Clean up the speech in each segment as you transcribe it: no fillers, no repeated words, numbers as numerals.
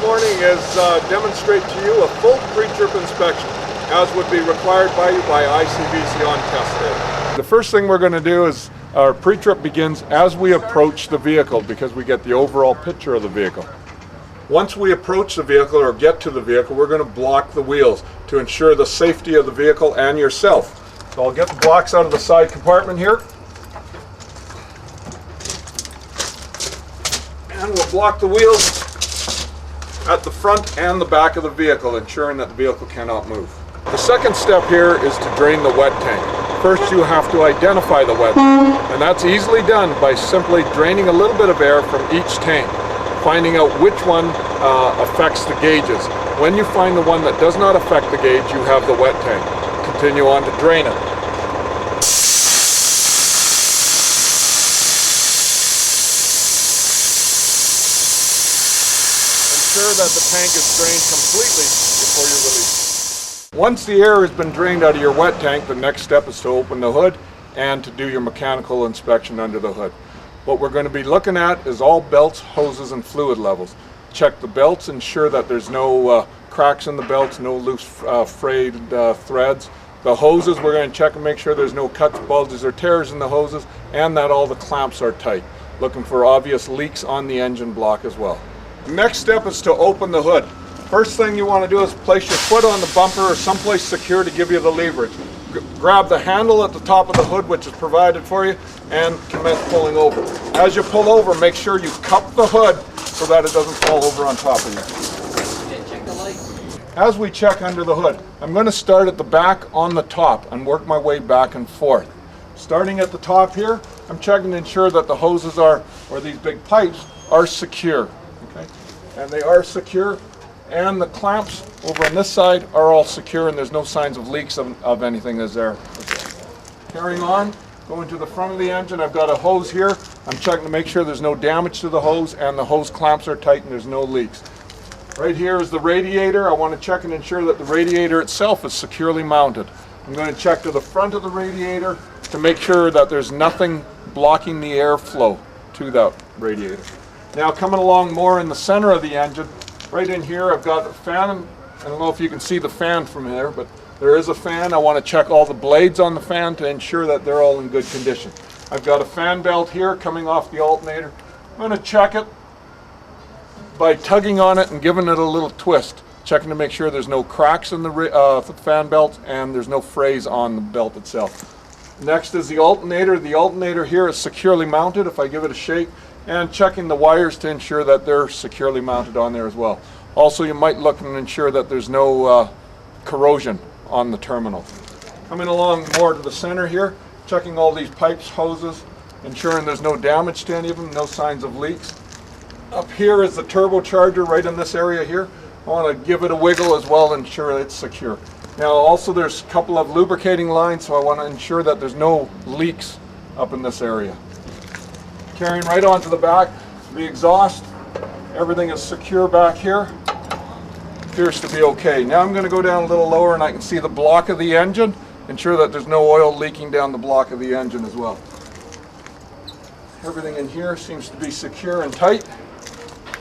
morning is demonstrate to you a full pre-trip inspection, as would be required by you by ICBC on test day. The first thing we're going to do is our pre-trip begins as we approach the vehicle, because we get the overall picture of the vehicle. Once we approach the vehicle or get to the vehicle, we're going to block the wheels to ensure the safety of the vehicle and yourself. So I'll get the blocks out of the side compartment here. And we'll block the wheels at the front and the back of the vehicle, ensuring that the vehicle cannot move. The second step here is to drain the wet tank. First, you have to identify the wet tank, and that's easily done by simply draining a little bit of air from each tank, finding out which one affects the gauges. When you find the one that does not affect the gauge, you have the wet tank. Continue on to drain it. Ensure that the tank is drained completely before you release it. Once the air has been drained out of your wet tank, the next step is to open the hood and to do your mechanical inspection under the hood. What we're going to be looking at is all belts, hoses, and fluid levels. Check the belts, ensure that there's no cracks in the belts, no loose frayed threads. The hoses, we're going to check and make sure there's no cuts, bulges, or tears in the hoses, and that all the clamps are tight. Looking for obvious leaks on the engine block as well. The next step is to open the hood. First thing you want to do is place your foot on the bumper or someplace secure to give you the leverage. Grab the handle at the top of the hood, which is provided for you, and commence pulling over. As you pull over, make sure you cup the hood so that it doesn't fall over on top of you. Okay, check the light. As we check under the hood, I'm going to start at the back on the top and work my way back and forth. Starting at the top here, I'm checking to ensure that the hoses or these big pipes are secure. Okay? And they are secure, and the clamps over on this side are all secure, and there's no signs of leaks of anything is there. Carrying on, going to the front of the engine, I've got a hose here. I'm checking to make sure there's no damage to the hose and the hose clamps are tight and there's no leaks. Right here is the radiator. I want to check and ensure that the radiator itself is securely mounted. I'm going to check to the front of the radiator to make sure that there's nothing blocking the airflow to that radiator. Now coming along more in the center of the engine, right in here I've got a fan. I don't know if you can see the fan from here, but there is a fan. I want to check all the blades on the fan to ensure that they're all in good condition. I've got a fan belt here coming off the alternator. I'm going to check it by tugging on it and giving it a little twist, checking to make sure there's no cracks in the fan belt and there's no frays on the belt itself. Next is the alternator. The alternator here is securely mounted if I give it a shake, and checking the wires to ensure that they're securely mounted on there as well. Also, you might look and ensure that there's no corrosion on the terminal. Coming along more to the center here, checking all these pipes, hoses, ensuring there's no damage to any of them, no signs of leaks. Up here is the turbocharger right in this area here. I want to give it a wiggle as well and ensure it's secure. Now also there's a couple of lubricating lines, so I want to ensure that there's no leaks up in this area. Carrying right onto the back, the exhaust, everything is secure back here. Appears to be okay. Now I'm going to go down a little lower and I can see the block of the engine. Ensure that there's no oil leaking down the block of the engine as well. Everything in here seems to be secure and tight.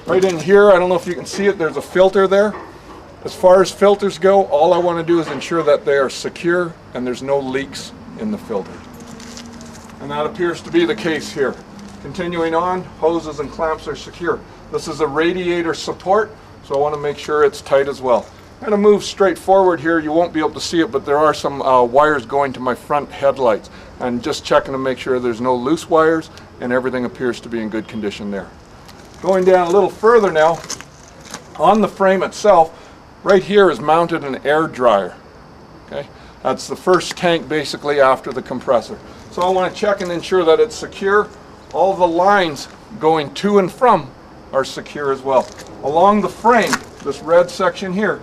Right in here, I don't know if you can see it, there's a filter there. As far as filters go, all I want to do is ensure that they are secure and there's no leaks in the filter. And that appears to be the case here. Continuing on, hoses and clamps are secure. This is a radiator support, so I want to make sure it's tight as well. I'm going to move straight forward here. You won't be able to see it, but there are some wires going to my front headlights. And just checking to make sure there's no loose wires and everything appears to be in good condition there. Going down a little further now, on the frame itself, right here is mounted an air dryer. Okay, that's the first tank basically after the compressor. So I want to check and ensure that it's secure. All the lines going to and from are secure as well. Along the frame, this red section here,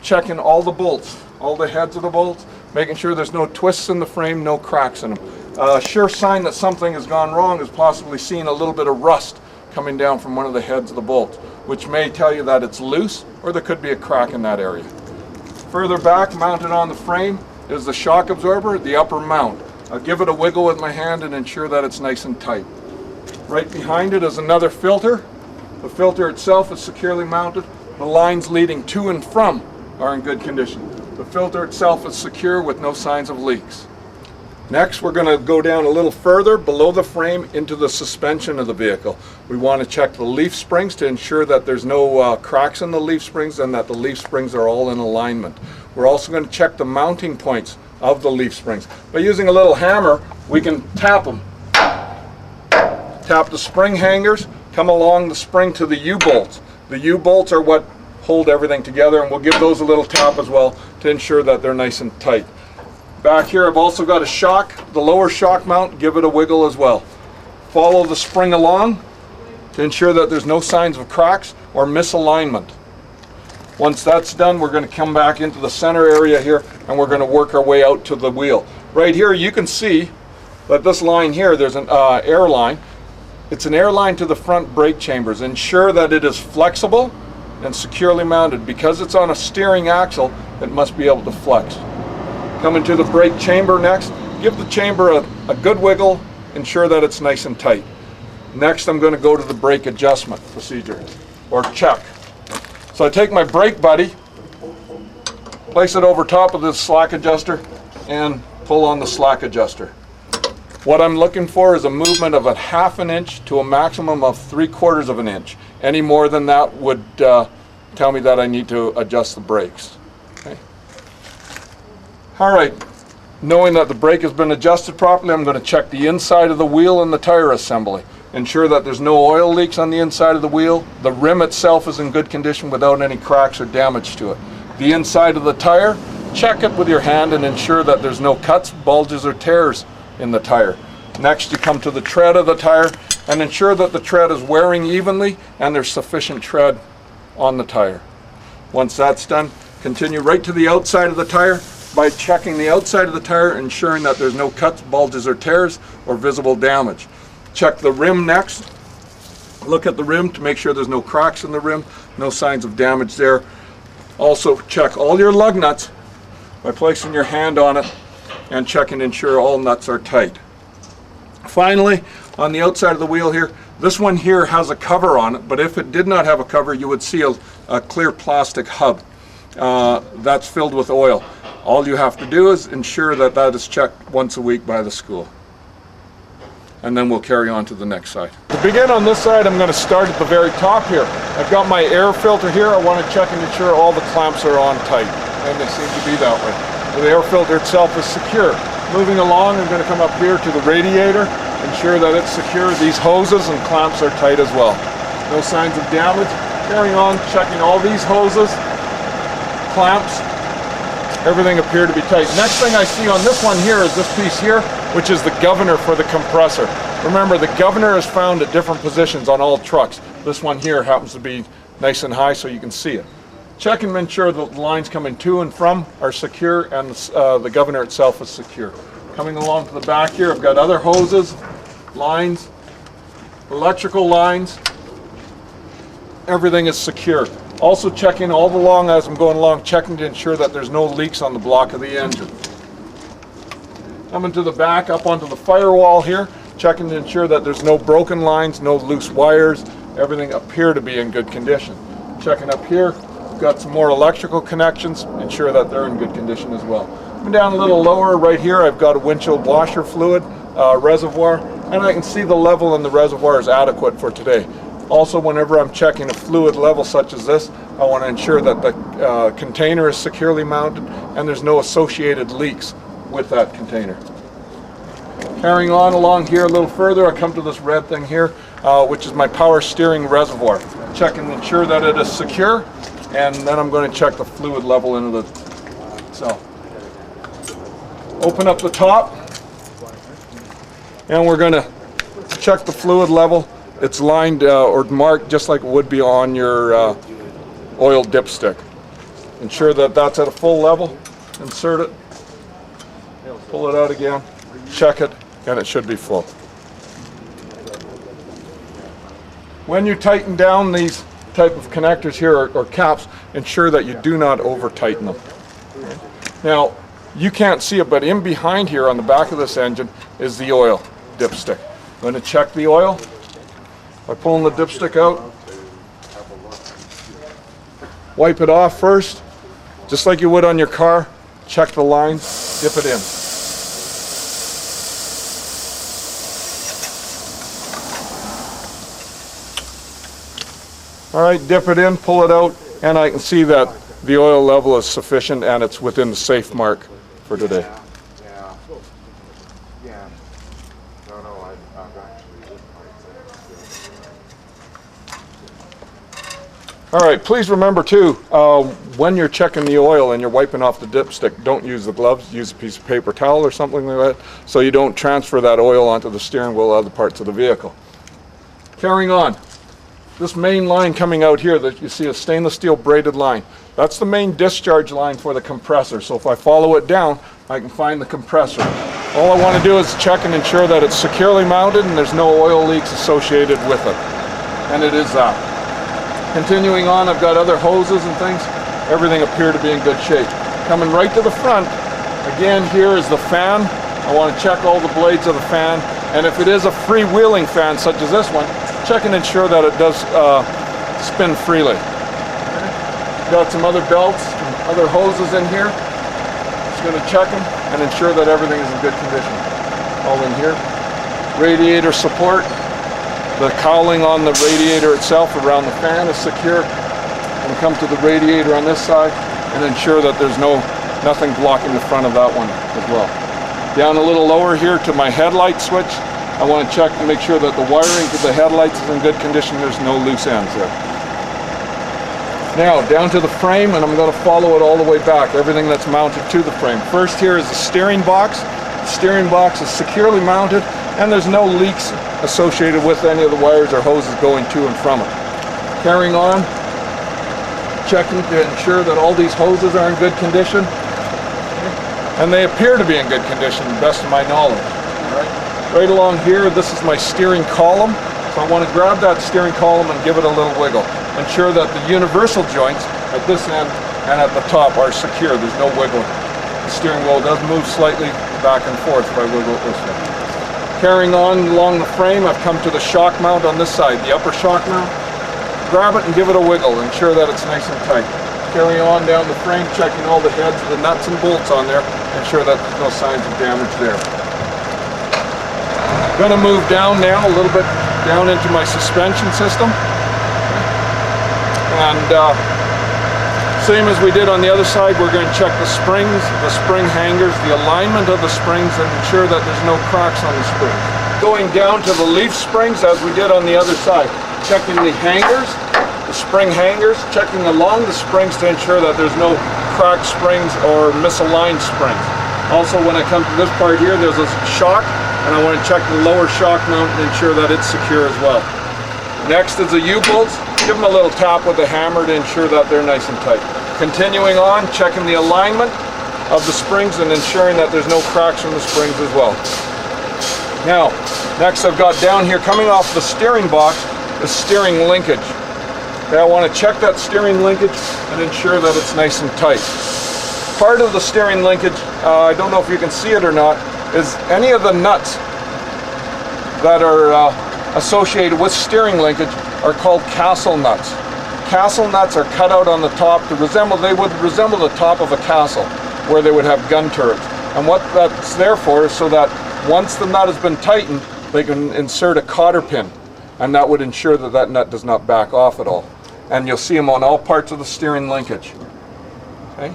checking all the bolts, all the heads of the bolts, making sure there's no twists in the frame, no cracks in them. A sure sign that something has gone wrong is possibly seeing a little bit of rust coming down from one of the heads of the bolts, which may tell you that it's loose or there could be a crack in that area. Further back, mounted on the frame, is the shock absorber, the upper mount. I'll give it a wiggle with my hand and ensure that it's nice and tight. Right behind it is another filter. The filter itself is securely mounted. The lines leading to and from are in good condition. The filter itself is secure with no signs of leaks. Next, we're going to go down a little further below the frame into the suspension of the vehicle. We want to check the leaf springs to ensure that there's no cracks in the leaf springs and that the leaf springs are all in alignment. We're also going to check the mounting points of the leaf springs. By using a little hammer, we can tap them. Tap the spring hangers, come along the spring to the U-bolts. The U-bolts are what hold everything together, and we'll give those a little tap as well to ensure that they're nice and tight. Back here I've also got a shock, the lower shock mount, give it a wiggle as well. Follow the spring along to ensure that there's no signs of cracks or misalignment. Once that's done, we're going to come back into the center area here and we're going to work our way out to the wheel. Right here you can see that this line here, there's an air line. It's an air line to the front brake chambers. Ensure that it is flexible and securely mounted. Because it's on a steering axle, it must be able to flex. Coming to the brake chamber next, give the chamber a good wiggle, ensure that it's nice and tight. Next I'm going to go to the brake adjustment procedure, or check. So I take my brake buddy, place it over top of this slack adjuster, and pull on the slack adjuster. What I'm looking for is a movement of 1/2 an inch to a maximum of 3/4 of an inch. Any more than that would tell me that I need to adjust the brakes. Okay. All right, knowing that the brake has been adjusted properly, I'm going to check the inside of the wheel and the tire assembly. Ensure that there's no oil leaks on the inside of the wheel. The rim itself is in good condition without any cracks or damage to it. The inside of the tire, check it with your hand and ensure that there's no cuts, bulges, or tears in the tire. Next, you come to the tread of the tire and ensure that the tread is wearing evenly and there's sufficient tread on the tire. Once that's done, continue right to the outside of the tire by checking the outside of the tire, ensuring that there's no cuts, bulges, or tears or visible damage. Check the rim next. Look at the rim to make sure there's no cracks in the rim, no signs of damage there. Also check all your lug nuts by placing your hand on it and check and ensure all nuts are tight. Finally, on the outside of the wheel here, this one here has a cover on it, but if it did not have a cover, you would see a clear plastic hub that's filled with oil. All you have to do is ensure that that is checked once a week by the school. And then we'll carry on to the next side. To begin on this side, I'm going to start at the very top here. I've got my air filter here. I want to check and ensure all the clamps are on tight, and they seem to be that way. So the air filter itself is secure. Moving along, I'm going to come up here to the radiator, ensure that it's secure. These hoses and clamps are tight as well. No signs of damage. Carrying on, checking all these hoses, clamps, everything appear to be tight. Next thing I see on this one here is this piece here, which is the governor for the compressor. Remember, the governor is found at different positions on all trucks. This one here happens to be nice and high so you can see it. Check and ensure that the lines coming to and from are secure and the governor itself is secure. Coming along to the back here, I've got other hoses, lines, electrical lines. Everything is secure. Also checking all along as I'm going along, checking to ensure that there's no leaks on the block of the engine. Coming to the back, up onto the firewall here, checking to ensure that there's no broken lines, no loose wires. Everything appear to be in good condition. Checking up here, we've got some more electrical connections, ensure that they're in good condition as well. Coming down a little lower right here, I've got a windshield washer fluid reservoir, and I can see the level in the reservoir is adequate for today. Also, whenever I'm checking a fluid level such as this, I want to ensure that the container is securely mounted and there's no associated leaks with that container. Carrying on along here a little further, I come to this red thing here, which is my power steering reservoir. Check and ensure that it is secure, and then I'm going to check the fluid level into the itself. Open up the top, and we're going to check the fluid level. It's lined or marked just like it would be on your oil dipstick. Ensure that that's at a full level. Insert it, pull it out again, check it, and it should be full. When you tighten down these type of connectors here or caps, ensure that you do not over tighten them. Now, you can't see it, but in behind here on the back of this engine is the oil dipstick. I'm going to check the oil by pulling the dipstick out. wipe it off first, just like you would on your car. Check the line, dip it in. All right, dip it in, pull it out, and I can see that the oil level is sufficient and it's within the safe mark for today. Yeah. No, I've actually All right, please remember too, when you're checking the oil and you're wiping off the dipstick, don't use the gloves, use a piece of paper towel or something like that, so you don't transfer that oil onto the steering wheel or other parts of the vehicle. Carrying on. This main line coming out here that you see, a stainless steel braided line, that's the main discharge line for the compressor. So if I follow it down, I can find the compressor. All I want to do is check and ensure that it's securely mounted and there's no oil leaks associated with it. And it is that. Continuing on, I've got other hoses and things. Everything appear to be in good shape. Coming right to the front, again, here is the fan. I want to check all the blades of the fan. And if it is a freewheeling fan, such as this one, check and ensure that it does spin freely. Got some other belts and other hoses in here. Just going to check them and ensure that everything is in good condition. All in here. Radiator support. The cowling on the radiator itself around the fan is secure. And come to the radiator on this side and ensure that there's nothing blocking the front of that one as well. Down a little lower here to my headlight switch. I want to check and make sure that the wiring to the headlights is in good condition. There's no loose ends there. Now down to the frame, and I'm going to follow it all the way back, everything that's mounted to the frame. First here is the steering box. The steering box is securely mounted and there's no leaks associated with any of the wires or hoses going to and from it. Carrying on, checking to ensure that all these hoses are in good condition. And they appear to be in good condition, to the best of my knowledge. All right. Right along here, this is my steering column. So I want to grab that steering column and give it a little wiggle. Ensure that the universal joints at this end and at the top are secure. There's no wiggle. The steering wheel does move slightly back and forth if I wiggle it this way. Carrying on along the frame, I've come to the shock mount on this side, the upper shock mount. Grab it and give it a wiggle. Ensure that it's nice and tight. Carry on down the frame, checking all the heads, the nuts and bolts on there. Ensure that there's no signs of damage there. Going to move down now a little bit down into my suspension system. And same as we did on the other side, we're going to check the springs, the spring hangers, the alignment of the springs, and ensure that there's no cracks on the springs. Going down to the leaf springs as we did on the other side. Checking the hangers, the spring hangers, checking along the springs to ensure that there's no cracked springs or misaligned springs. Also, when I come to this part here, there's a shock, and I want to check the lower shock mount and ensure that it's secure as well. Next is the U-bolts. Give them a little tap with the hammer to ensure that they're nice and tight. Continuing on, checking the alignment of the springs and ensuring that there's no cracks in the springs as well. Now, next I've got down here, coming off the steering box, the steering linkage. Okay, I want to check that steering linkage and ensure that it's nice and tight. Part of the steering linkage, I don't know if you can see it or not, is any of the nuts that are associated with steering linkage are called castle nuts. Castle nuts are cut out on the top to resemble, they would resemble the top of a castle where they would have gun turrets. And what that's there for is so that once the nut has been tightened, they can insert a cotter pin, and that would ensure that that nut does not back off at all. And you'll see them on all parts of the steering linkage. Okay?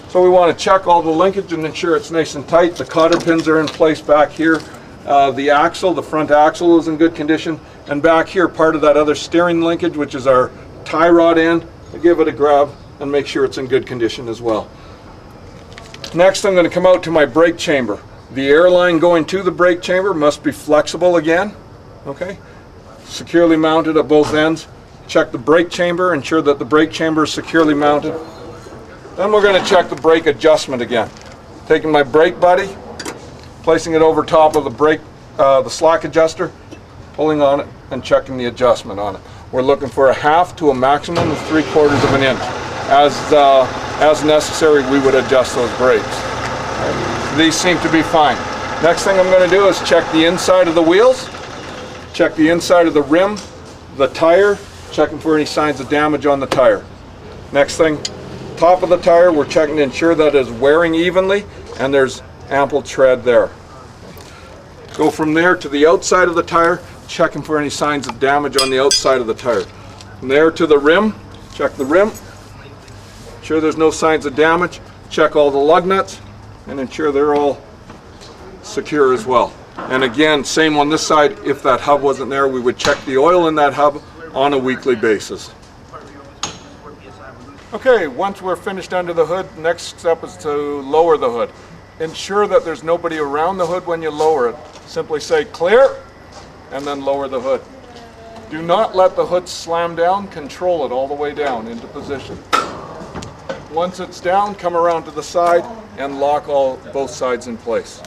So we want to check all the linkage and ensure it's nice and tight. The cotter pins are in place back here. The axle, the front axle is in good condition. And back here, part of that other steering linkage, which is our tie rod end, I give it a grab and make sure it's in good condition as well. Next, I'm going to come out to my brake chamber. The air line going to the brake chamber must be flexible again. Okay? Securely mounted at both ends. Check the brake chamber, ensure that the brake chamber is securely mounted. Then we're going to check the brake adjustment again. Taking my brake buddy, placing it over top of the brake, the slack adjuster, pulling on it and checking the adjustment on it. We're looking for a half to a maximum of 3/4 of an inch. As necessary, we would adjust those brakes. These seem to be fine. Next thing I'm going to do is check the inside of the wheels, check the inside of the rim, the tire, checking for any signs of damage on the tire. Next thing, top of the tire, we're checking to ensure that it's wearing evenly and there's ample tread there. Go from there to the outside of the tire, checking for any signs of damage on the outside of the tire. From there to the rim, check the rim, ensure there's no signs of damage, check all the lug nuts, and ensure they're all secure as well. And again, same on this side, if that hub wasn't there, we would check the oil in that hub on a weekly basis. Okay, once we're finished under the hood, next step is to lower the hood. Ensure that there's nobody around the hood when you lower it. Simply say clear, and then lower the hood. Do not let the hood slam down, control it all the way down into position. Once it's down, come around to the side and lock both sides in place.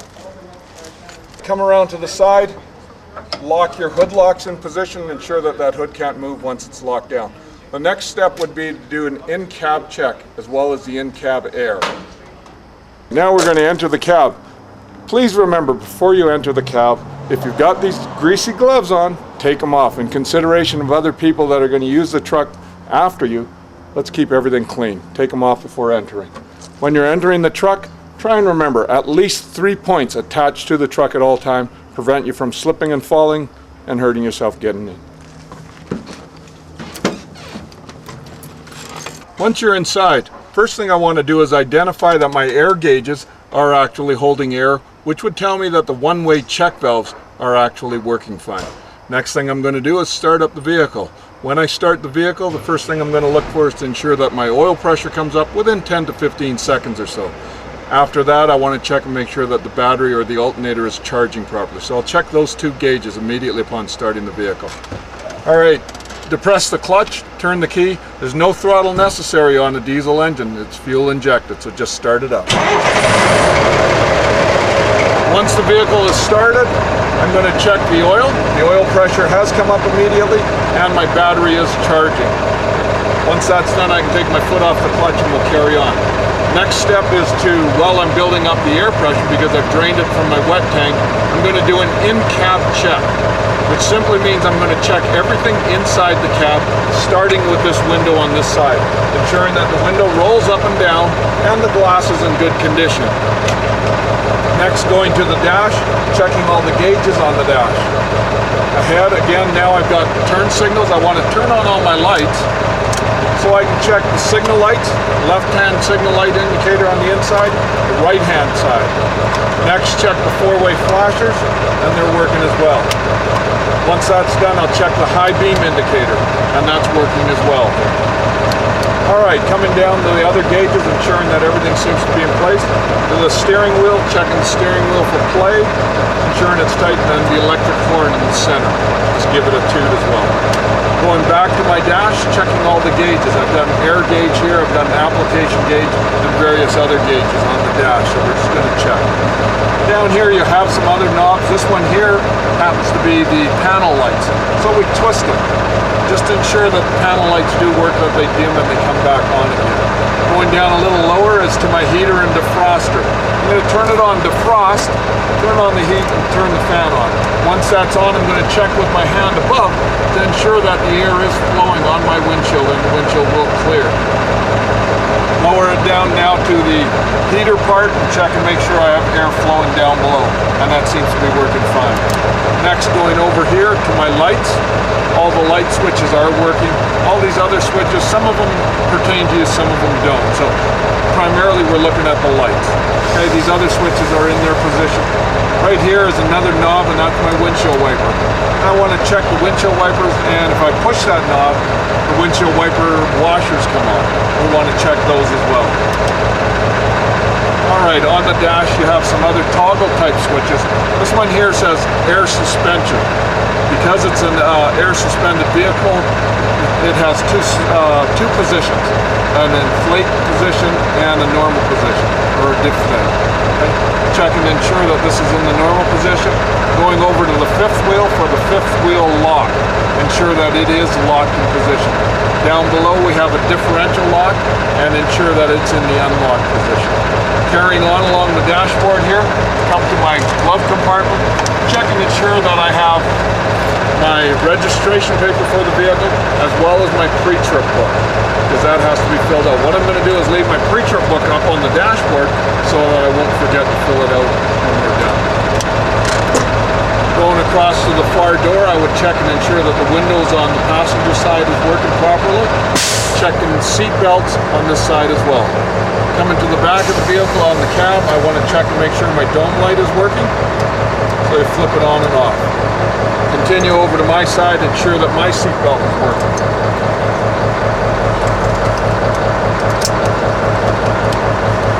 Come around to the side, lock your hood locks in position, ensure that that hood can't move once it's locked down. The next step would be to do an in-cab check as well as the in-cab air. Now we're going to enter the cab. Please remember, before you enter the cab, if you've got these greasy gloves on, take them off. In consideration of other people that are going to use the truck after you, let's keep everything clean. Take them off before entering. When you're entering the truck, try and remember at least 3 points attached to the truck at all time, prevent you from slipping and falling and hurting yourself getting in. Once you're inside, first thing I want to do is identify that my air gauges are actually holding air, which would tell me that the one-way check valves are actually working fine. Next thing I'm going to do is start up the vehicle. When I start the vehicle, the first thing I'm going to look for is to ensure that my oil pressure comes up within 10 to 15 seconds or so. After that, I want to check and make sure that the battery or the alternator is charging properly. So I'll check those two gauges immediately upon starting the vehicle. All right. Depress the clutch, turn the key. There's no throttle necessary on a diesel engine. It's fuel injected, so just start it up. Once the vehicle is started, I'm going to check the oil. The oil pressure has come up immediately, and my battery is charging. Once that's done, I can take my foot off the clutch and we'll carry on. Next step is to, while I'm building up the air pressure, because I've drained it from my wet tank, I'm going to do an in-cab check, which simply means I'm going to check everything inside the cab, starting with this window on this side, ensuring that the window rolls up and down and the glass is in good condition. Next, going to the dash, checking all the gauges on the dash. Ahead, again, now I've got turn signals. I want to turn on all my lights so I can check the signal lights, left-hand signal light indicator on the inside, the right-hand side. Next, check the four-way flashers, and they're working as well. Once that's done, I'll check the high beam indicator, and that's working as well. All right, coming down to the other gauges, ensuring that everything seems to be in place. To the steering wheel, checking the steering wheel for play, ensuring it's tight, and then the electric horn in the center. Just give it a toot as well. Going back to my dash, checking all the gauges. I've done an air gauge here, I've done an application gauge, and various other gauges on the dash, so we're just going to check. Down here you have some other knobs. This one here happens to be the panel lights, so we twist them just to ensure that the panel lights do work, that they dim and they come back on again. Going down a little lower is to my heater and defroster. I'm going to turn it on defrost, turn on the heat, and turn the fan on. Once that's on, I'm going to check with my hand above to ensure that the air is flowing on my windshield and the windshield will clear. Lower it down now to the heater part and check and make sure I have air flowing down below, and that seems to be working fine. Next, going over here to my lights. All the light switches are working. All these other switches, some of them pertain to you, some of them don't. So primarily we're looking at the lights. Okay, these other switches are in their position. Right here is another knob, and that's my windshield wiper. I want to check the windshield wipers, and if I push that knob, the windshield wiper washers come on. We want to check those as well. Alright, on the dash you have some other toggle type switches. This one here says air suspension. Because it's an air suspended vehicle, it has two positions, an inflate position and a normal position, or a deflate. Okay? Check and ensure that this is in the normal position. Going over to the fifth wheel for the fifth wheel lock. Ensure that it is locked in position. Down below we have a differential lock, and ensure that it's in the unlocked position. Carrying on along the dashboard here, come to my glove compartment, check and ensure that I have my registration paper for the vehicle, as well as my PreTrip book. because that has to be filled out. What I'm going to do is leave my PreTrip book up on the dashboard so that I won't forget to fill it out when we're done. Going across to the far door, I would check and ensure that the windows on the passenger side is working properly. Checking seat belts on this side as well. Coming to the back of the vehicle on the cab, I want to check and make sure my dome light is working. So I flip it on and off. Continue over to my side, ensure that my seat belt is working.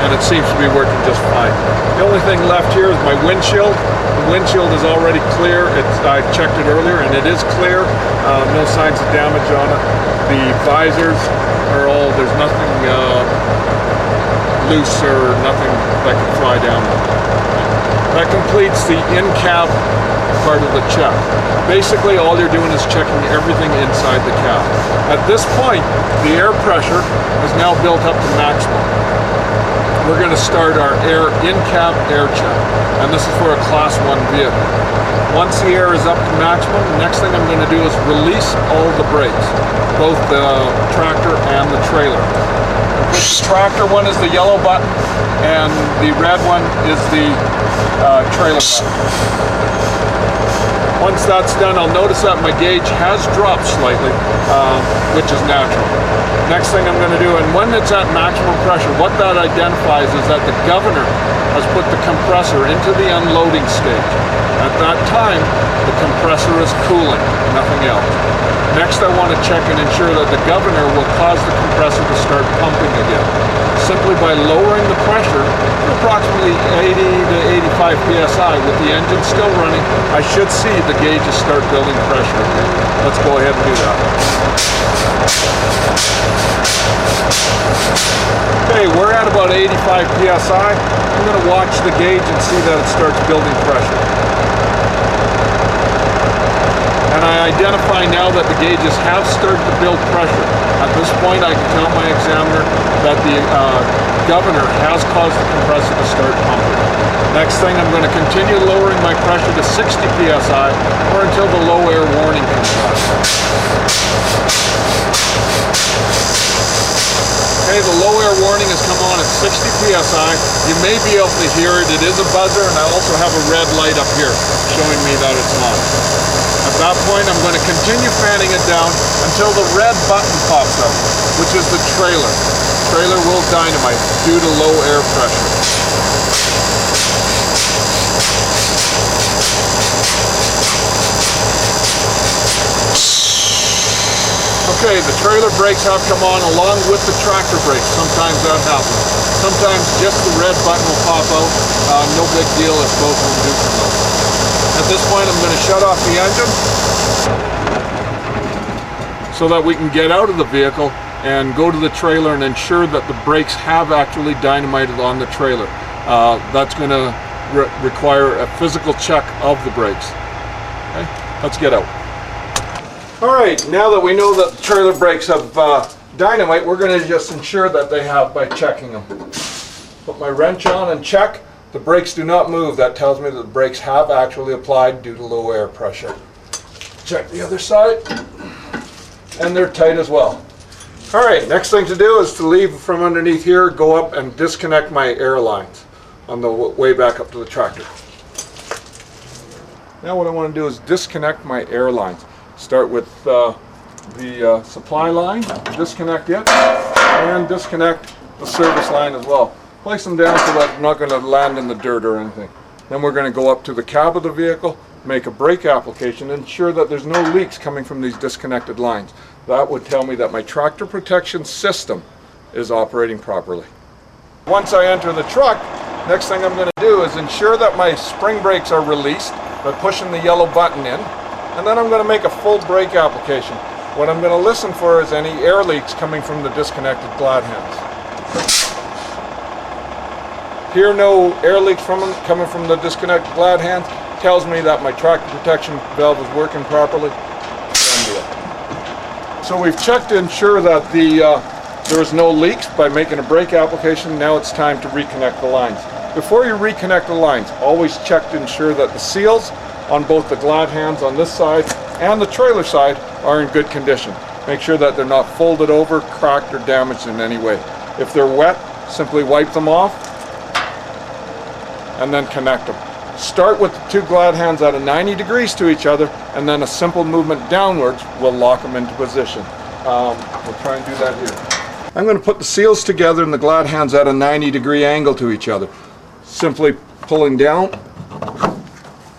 And it seems to be working just fine. The only thing left here is my windshield. The windshield is already clear. I checked it earlier and it is clear. No signs of damage on it. The visors are all, there's nothing loose or nothing that can fly down. That completes the in-cab part of the check. Basically, all you're doing is checking everything inside the cab. At this point, the air pressure is now built up to maximum. We're going to start our in-cab air check, and this is for a Class 1 vehicle. Once the air is up to maximum, the next thing I'm going to do is release all the brakes, both the tractor and the trailer. This tractor one is the yellow button, and the red one is the trailer button. Once that's done, I'll notice that my gauge has dropped slightly, which is natural. Next thing I'm going to do, and when it's at maximum pressure, what that identifies is that the governor has put the compressor into the unloading stage. At that time, the compressor is cooling, nothing else. Next, I want to check and ensure that the governor will cause the compressor to start pumping again. Simply by lowering the pressure to approximately 80 to 85 psi with the engine still running, I should see the gauges start building pressure again. Let's go ahead and do that. Okay, we're at about 85 psi. I'm going to watch the gauge and see that it starts building pressure. And I identify now that the gauges have started to build pressure. At this point, I can tell my examiner that the governor has caused the compressor to start pumping. Next thing, I'm going to continue lowering my pressure to 60 psi or until the low air warning comes on. Okay, the low air warning has come on at 60 psi. You may be able to hear it. It is a buzzer, and I also have a red light up here showing me that it's on. At that point, I'm going to continue fanning it down until the red button pops up, which is the trailer. The trailer will dynamite due to low air pressure. Okay, the trailer brakes have come on along with the tractor brakes. Sometimes that happens. Sometimes just the red button will pop out. No big deal if both of them do come out. At this point, I'm going to shut off the engine so that we can get out of the vehicle and go to the trailer and ensure that the brakes have actually dynamited on the trailer. That's going to require a physical check of the brakes. Okay, let's get out. All right, now that we know that the trailer brakes have dynamite, we're going to just ensure that they have by checking them. Put my wrench on and check. The brakes do not move. That tells me that the brakes have actually applied due to low air pressure. Check the other side, and they're tight as well. All right, next thing to do is to leave from underneath here, go up and disconnect my air lines on the way back up to the tractor. Now what I want to do is disconnect my air lines. Start with the supply line, disconnect it, and disconnect the service line as well. Place them down so that they're not going to land in the dirt or anything. Then we're going to go up to the cab of the vehicle, make a brake application, and ensure that there's no leaks coming from these disconnected lines. That would tell me that my tractor protection system is operating properly. Once I enter the truck, next thing I'm going to do is ensure that my spring brakes are released by pushing the yellow button in. And then I'm going to make a full brake application. What I'm going to listen for is any air leaks coming from the disconnected glad hands. Hear no air leaks coming from the disconnected glad hands tells me that my tractor protection valve is working properly. So we've checked to ensure that there is no leaks by making a brake application. Now it's time to reconnect the lines. Before you reconnect the lines, always check to ensure that the seals on both the glad hands on this side and the trailer side are in good condition. Make sure that they're not folded over, cracked, or damaged in any way. If they're wet, simply wipe them off and then connect them. Start with the two glad hands at a 90 degrees to each other, and then a simple movement downwards will lock them into position. We'll try and do that here. I'm going to put the seals together and the glad hands at a 90-degree angle to each other. Simply pulling down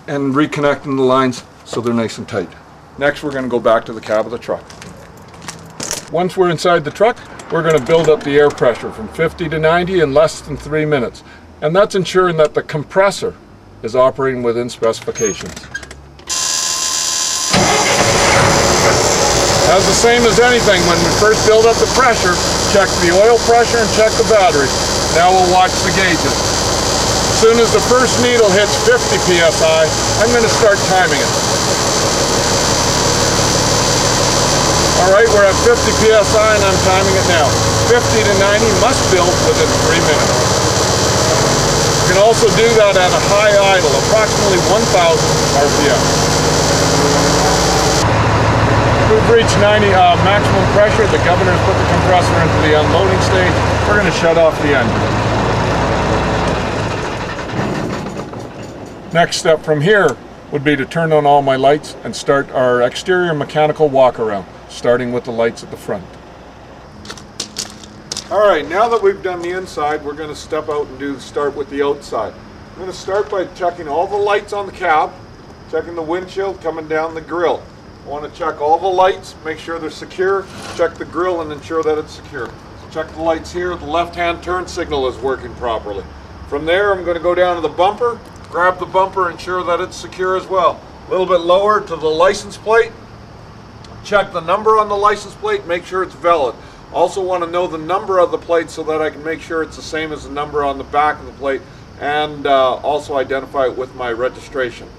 and reconnecting the lines so they're nice and tight. Next, we're going to go back to the cab of the truck. Once we're inside the truck, we're going to build up the air pressure from 50 to 90 in less than 3 minutes. And that's ensuring that the compressor is operating within specifications. As the same as anything, when we first build up the pressure, check the oil pressure and check the battery. Now we'll watch the gauges. As soon as the first needle hits 50 psi, I'm going to start timing it. Alright, we're at 50 psi and I'm timing it now. 50 to 90 must build within 3 minutes. You can also do that at a high idle, approximately 1,000 RPM. We've reached 90 maximum pressure. The governor's put the compressor into the unloading stage. We're going to shut off the engine. Next step from here would be to turn on all my lights and start our exterior mechanical walk around, starting with the lights at the front. Alright, now that we've done the inside, we're going to step out and start with the outside. I'm going to start by checking all the lights on the cab, checking the windshield, coming down the grill. I want to check all the lights, make sure they're secure, check the grill and ensure that it's secure. So check the lights here, the left-hand turn signal is working properly. From there, I'm going to go down to the bumper, grab the bumper, ensure that it's secure as well. A little bit lower to the license plate, check the number on the license plate, make sure it's valid. Also want to know the number of the plate so that I can make sure it's the same as the number on the back of the plate, and also identify it with my registration.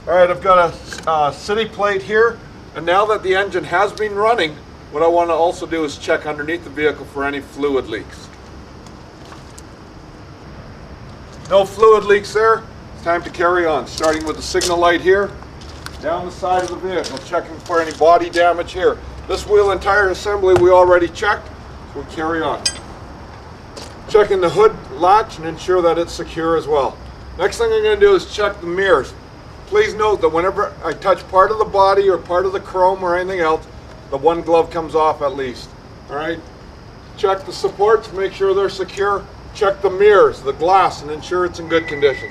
Alright, I've got a city plate here, and now that the engine has been running, what I want to also do is check underneath the vehicle for any fluid leaks. No fluid leaks there. It's time to carry on, starting with the signal light here, down the side of the vehicle, checking for any body damage here. This wheel and tire assembly we already checked, so we'll carry on. Checking the hood latch and ensure that it's secure as well. Next thing I'm going to do is check the mirrors. Please note that whenever I touch part of the body or part of the chrome or anything else, the one glove comes off at least. Alright? Check the supports, make sure they're secure. Check the mirrors, the glass, and ensure it's in good condition.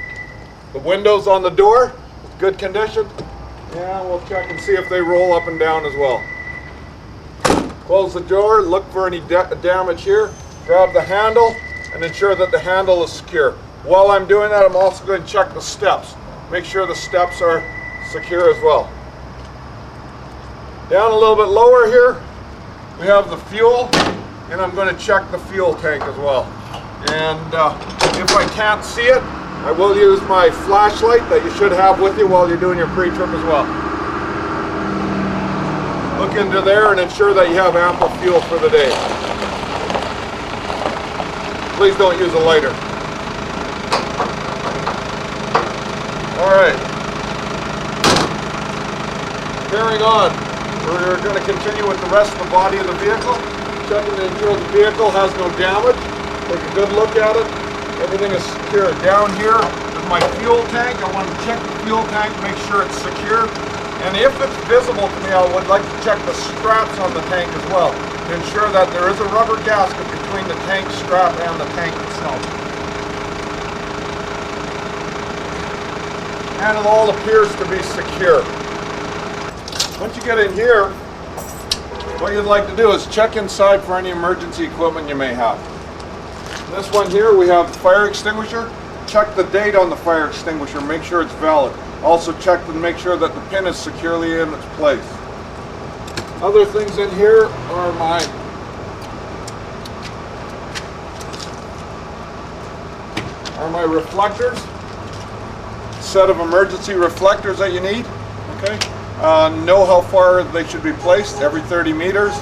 The windows on the door, good condition. Yeah, we'll check and see if they roll up and down as well. Close the door, look for any damage here. Grab the handle and ensure that the handle is secure. While I'm doing that, I'm also going to check the steps. Make sure the steps are secure as well. Down a little bit lower here, we have the fuel, and I'm going to check the fuel tank as well. And if I can't see it, I will use my flashlight that you should have with you while you're doing your pre-trip as well. Look into there and ensure that you have ample fuel for the day. Please don't use a lighter. Alright. Carrying on. We're going to continue with the rest of the body of the vehicle. Checking to ensure the vehicle has no damage. Take a good look at it. Everything is secure. Down here is my fuel tank. I want to check the fuel tank, make sure it's secure. And if it's visible to me, I would like to check the straps on the tank as well to ensure that there is a rubber gasket between the tank strap and the tank itself. And it all appears to be secure. Once you get in here, what you'd like to do is check inside for any emergency equipment you may have. This one here, we have the fire extinguisher. Check the date on the fire extinguisher, make sure it's valid. Also check to make sure that the pin is securely in its place. Other things in here are my reflectors. Set of emergency reflectors that you need. Okay. Know how far they should be placed, every 30 meters.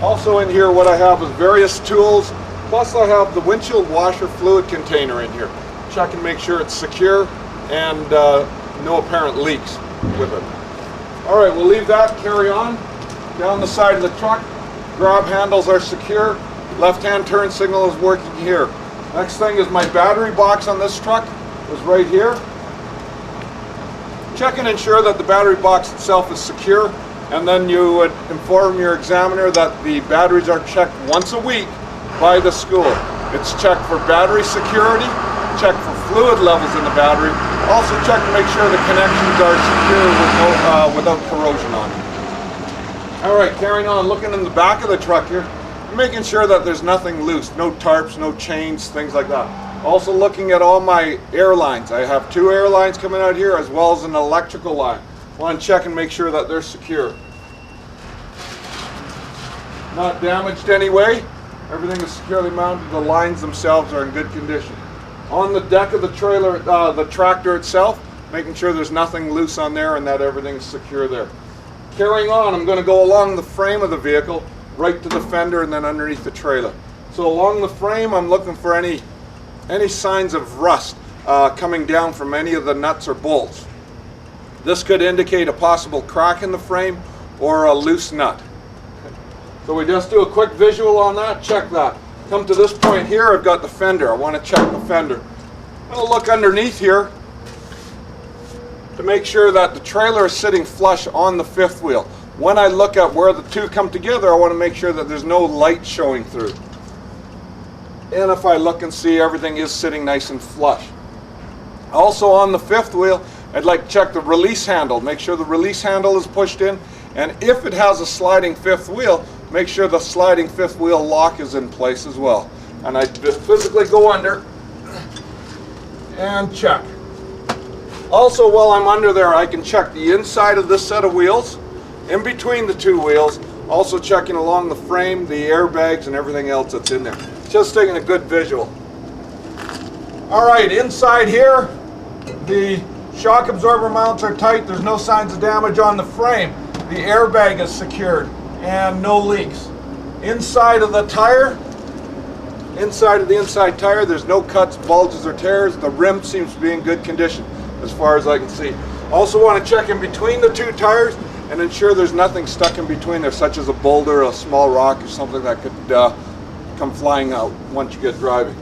Also in here what I have is various tools, plus I have the windshield washer fluid container in here. Check and make sure it's secure and no apparent leaks. with it. All right, we'll leave that, carry on. Down the side of the truck, grab handles are secure. Left-hand turn signal is working here. Next thing is my battery box on this truck is right here. Check and ensure that the battery box itself is secure, and then you would inform your examiner that the batteries are checked once a week by the school. It's checked for battery security, checked for fluid levels in the battery, also check to make sure the connections are secure with without corrosion on them. All right, carrying on, looking in the back of the truck here, making sure that there's nothing loose, no tarps, no chains, things like that. Also looking at all my air lines. I have 2 air lines coming out here as well as an electrical line. Want to check and make sure that they're secure. Not damaged anyway. Everything is securely mounted. The lines themselves are in good condition. On the deck of the trailer, the tractor itself, making sure there's nothing loose on there and that everything's secure there. Carrying on, I'm going to go along the frame of the vehicle, right to the fender and then underneath the trailer. So along the frame, I'm looking for any signs of rust coming down from any of the nuts or bolts. This could indicate a possible crack in the frame or a loose nut. So we just do a quick visual on that, check that. Come to this point here, I've got the fender. I want to check the fender. I'm going to look underneath here to make sure that the trailer is sitting flush on the 5th wheel. When I look at where the 2 come together, I want to make sure that there's no light showing through. And if I look and see everything is sitting nice and flush. Also on the 5th wheel, I'd like to check the release handle. Make sure the release handle is pushed in. And if it has a sliding 5th wheel, make sure the sliding 5th wheel lock is in place as well. And I physically go under and check. Also, while I'm under there, I can check the inside of this set of wheels, in between the 2 wheels, also checking along the frame, the airbags, and everything else that's in there. Just taking a good visual. All right, inside here, the shock absorber mounts are tight. There's no signs of damage on the frame. The airbag is secured and no leaks. Inside of the tire, inside of the inside tire, there's no cuts, bulges, or tears. The rim seems to be in good condition as far as I can see. Also want to check in between the 2 tires and ensure there's nothing stuck in between there, such as a boulder, a small rock, or something that could come flying out once you get driving.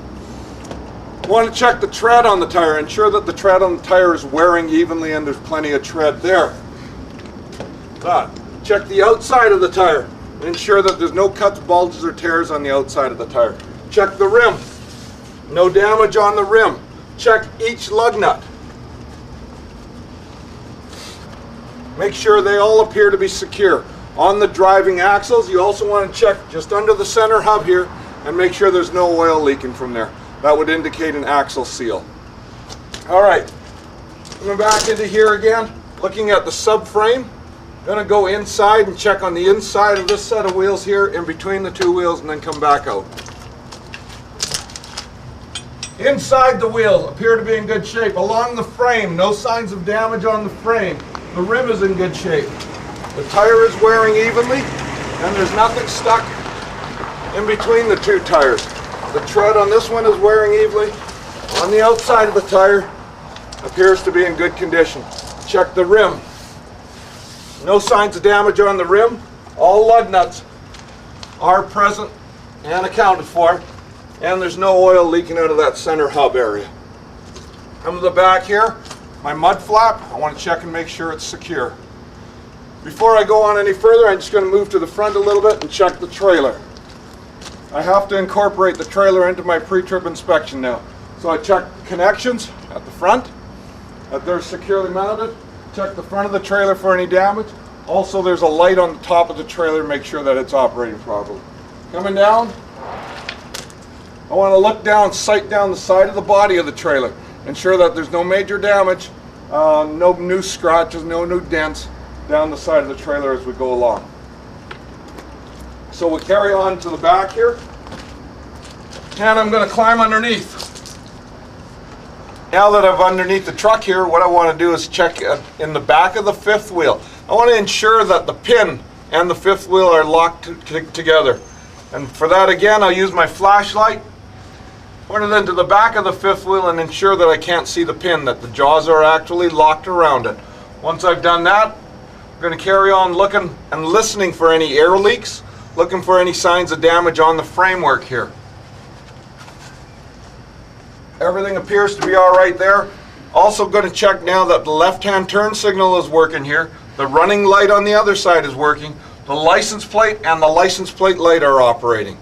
Want to check the tread on the tire. Ensure that the tread on the tire is wearing evenly and there's plenty of tread there. Check the outside of the tire. Ensure that there's no cuts, bulges, or tears on the outside of the tire. Check the rim. No damage on the rim. Check each lug nut. Make sure they all appear to be secure. On the driving axles, you also want to check just under the center hub here and make sure there's no oil leaking from there. That would indicate an axle seal. All right, coming back into here again, looking at the subframe. Going to go inside and check on the inside of this set of wheels here, in between the 2 wheels, and then come back out. Inside the wheels appear to be in good shape. Along the frame, no signs of damage on the frame. The rim is in good shape. The tire is wearing evenly, and there's nothing stuck in between the 2 tires. The tread on this one is wearing evenly. On the outside of the tire, appears to be in good condition. Check the rim. No signs of damage on the rim. All lug nuts are present and accounted for, and there's no oil leaking out of that center hub area. Come to the back here, my mud flap, I want to check and make sure it's secure. Before I go on any further, I'm just going to move to the front a little bit and check the trailer. I have to incorporate the trailer into my pre-trip inspection now. So I check connections at the front, that they're securely mounted. Check the front of the trailer for any damage. Also, there's a light on the top of the trailer to make sure that it's operating properly. Coming down, I want to look down, sight down the side of the body of the trailer. Ensure that there's no major damage, no new scratches, no new dents down the side of the trailer as we go along. So we'll carry on to the back here, and I'm going to climb underneath. Now that I'm underneath the truck here, what I want to do is check in the back of the 5th wheel. I want to ensure that the pin and the 5th wheel are locked together. And for that, again, I'll use my flashlight, point it into the back of the 5th wheel and ensure that I can't see the pin, that the jaws are actually locked around it. Once I've done that, I'm going to carry on looking and listening for any air leaks, looking for any signs of damage on the framework here. Everything appears to be all right there. Also going to check now that the left-hand turn signal is working here. The running light on the other side is working. The license plate and the license plate light are operating.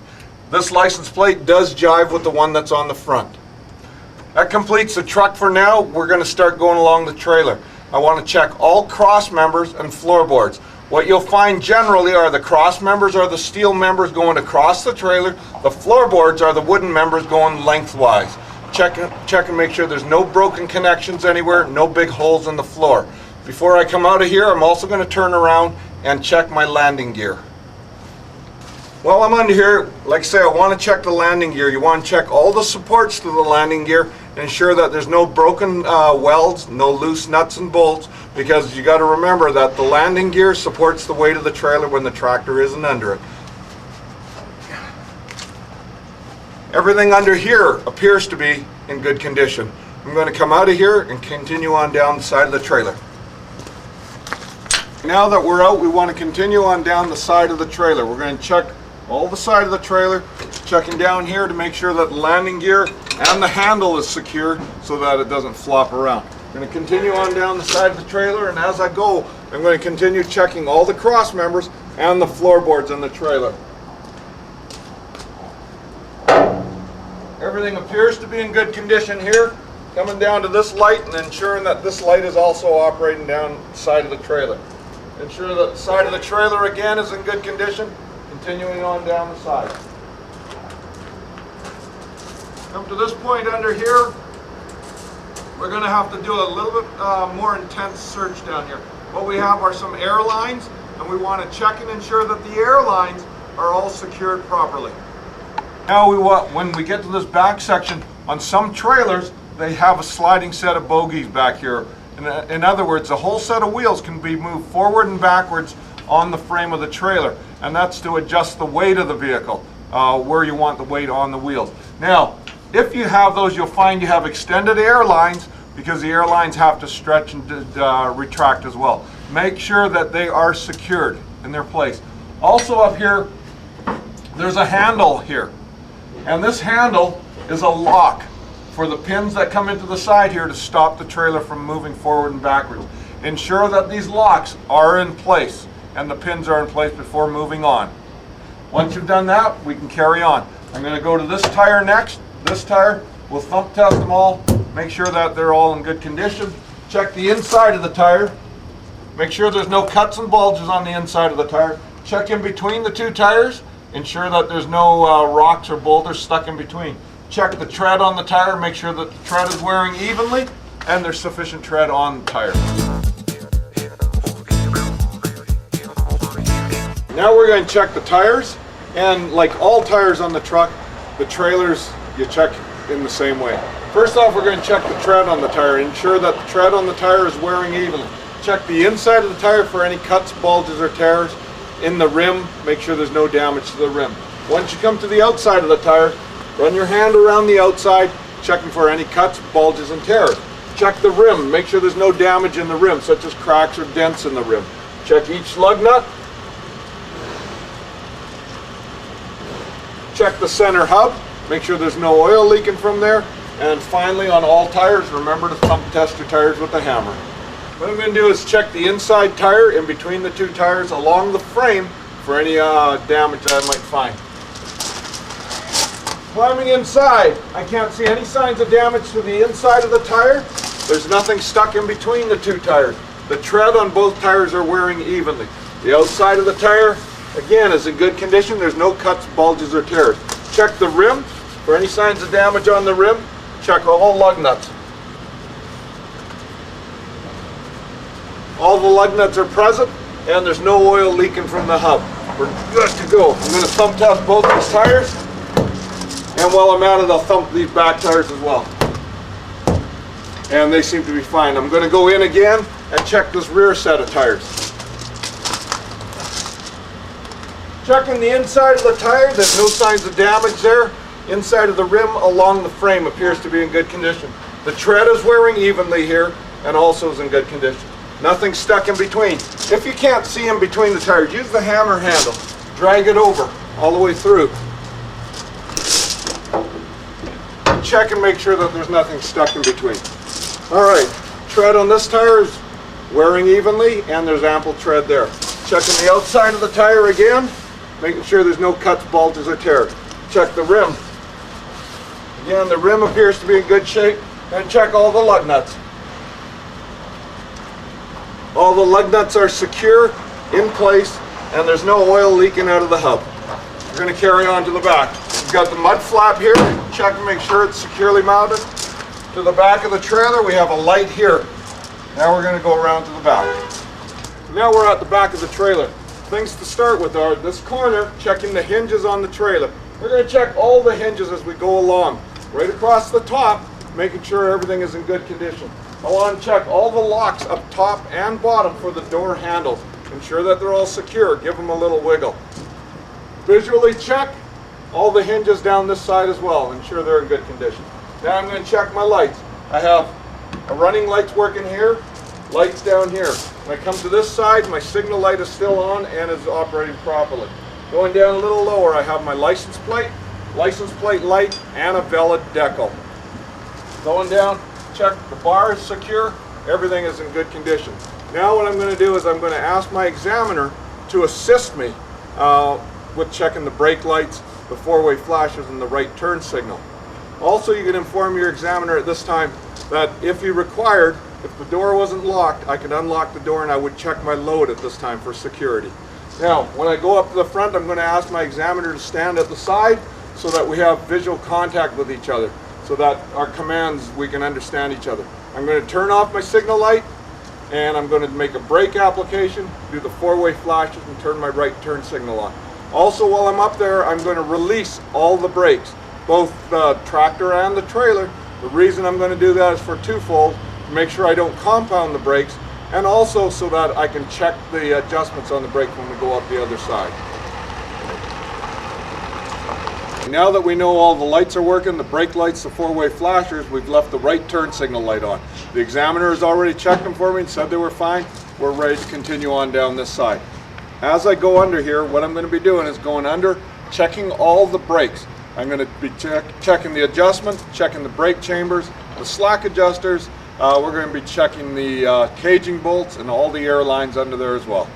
This license plate does jive with the one that's on the front. That completes the truck for now. We're going to start going along the trailer. I want to check all cross members and floorboards. What you'll find generally are the cross members are the steel members going across the trailer. The floorboards are the wooden members going lengthwise. Check and make sure there's no broken connections anywhere, no big holes in the floor. Before I come out of here, I'm also going to turn around and check my landing gear. While I'm under here, like I say, I want to check the landing gear. You want to check all the supports to the landing gear and ensure that there's no broken welds, no loose nuts and bolts, because you got to remember that the landing gear supports the weight of the trailer when the tractor isn't under it. Everything under here appears to be in good condition. I'm going to come out of here and continue on down the side of the trailer. Now that we're out, we want to continue on down the side of the trailer. We're going to check all the side of the trailer, checking down here to make sure that the landing gear and the handle is secured so that it doesn't flop around. I'm going to continue on down the side of the trailer, and as I go, I'm going to continue checking all the cross members and the floorboards in the trailer. Everything appears to be in good condition here. Coming down to this light and ensuring that this light is also operating down the side of the trailer. Ensure that the side of the trailer again is in good condition. Continuing on down the side. Come to this point under here, we're going to have to do a little bit more intense search down here. What we have are some air lines, and we want to check and ensure that the air lines are all secured properly. Now when we get to this back section, on some trailers they have a sliding set of bogies back here. In other words, the whole set of wheels can be moved forward and backwards on the frame of the trailer, and that's to adjust the weight of the vehicle where you want the weight on the wheels. Now, if you have those, you'll find you have extended air lines because the air lines have to stretch and retract as well. Make sure that they are secured in their place. Also up here, there's a handle here, and this handle is a lock for the pins that come into the side here to stop the trailer from moving forward and backwards. Ensure that these locks are in place and the pins are in place before moving on. Once you've done that, we can carry on. I'm going to go to this tire next. This tire, we'll thump test them all, make sure that they're all in good condition. Check the inside of the tire. Make sure there's no cuts and bulges on the inside of the tire. Check in between the two tires. Ensure that there's no rocks or boulders stuck in between. Check the tread on the tire, make sure that the tread is wearing evenly and there's sufficient tread on the tire. Now we're going to check the tires, and like all tires on the truck, the trailers you check in the same way. First off, we're going to check the tread on the tire, ensure that the tread on the tire is wearing evenly. Check the inside of the tire for any cuts, bulges or tears. In the rim, make sure there's no damage to the rim. Once you come to the outside of the tire, run your hand around the outside, checking for any cuts, bulges, and tears. Check the rim, make sure there's no damage in the rim, such as cracks or dents in the rim. Check each lug nut. Check the center hub, make sure there's no oil leaking from there. And finally, on all tires, remember to thump test your tires with a hammer. What I'm going to do is check the inside tire in between the two tires along the frame for any damage that I might find. Climbing inside, I can't see any signs of damage to the inside of the tire. There's nothing stuck in between the two tires. The tread on both tires are wearing evenly. The outside of the tire, again, is in good condition. There's no cuts, bulges, or tears. Check the rim for any signs of damage on the rim. Check all lug nuts. All the lug nuts are present, and there's no oil leaking from the hub. We're good to go. I'm going to thump test both these tires. And while I'm at it, I'll thump these back tires as well. And they seem to be fine. I'm going to go in again and check this rear set of tires. Checking the inside of the tire, there's no signs of damage there. Inside of the rim along the frame appears to be in good condition. The tread is wearing evenly here and also is in good condition. Nothing stuck in between. If you can't see in between the tires, use the hammer handle. Drag it over all the way through. Check and make sure that there's nothing stuck in between. All right, tread on this tire is wearing evenly and there's ample tread there. Checking the outside of the tire again, making sure there's no cuts, bulges, or tears. Check the rim. Again, the rim appears to be in good shape. And check all the lug nuts. All the lug nuts are secure, in place, and there's no oil leaking out of the hub. We're going to carry on to the back. We've got the mud flap here. Check and make sure it's securely mounted. To the back of the trailer, we have a light here. Now we're going to go around to the back. Now we're at the back of the trailer. Things to start with are this corner, checking the hinges on the trailer. We're going to check all the hinges as we go along. Right across the top, making sure everything is in good condition. I want to check all the locks up top and bottom for the door handles. Ensure that they're all secure. Give them a little wiggle. Visually check all the hinges down this side as well. Ensure they're in good condition. Now I'm going to check my lights. I have a running lights working here, lights down here. When I come to this side, my signal light is still on and is operating properly. Going down a little lower, I have my license plate light, and a valid decal. Going down, check the bar is secure, everything is in good condition. Now what I'm going to do is I'm going to ask my examiner to assist me with checking the brake lights, the four-way flashes, and the right turn signal. Also, you can inform your examiner at this time that if you required, if the door wasn't locked, I could unlock the door and I would check my load at this time for security. Now, when I go up to the front, I'm going to ask my examiner to stand at the side so that we have visual contact with each other, so that our commands, we can understand each other. I'm going to turn off my signal light, and I'm going to make a brake application, do the four-way flashes, and turn my right turn signal on. Also, while I'm up there, I'm going to release all the brakes, both the tractor and the trailer. The reason I'm going to do that is for twofold: to make sure I don't compound the brakes, and also so that I can check the adjustments on the brake when we go up the other side. Now that we know all the lights are working, the brake lights, the four-way flashers, we've left the right turn signal light on. The examiner has already checked them for me and said they were fine. We're ready to continue on down this side. As I go under here, what I'm going to be doing is going under, checking all the brakes. I'm going to be checking the adjustment, checking the brake chambers, the slack adjusters. We're going to be checking the caging bolts and all the air lines under there as well.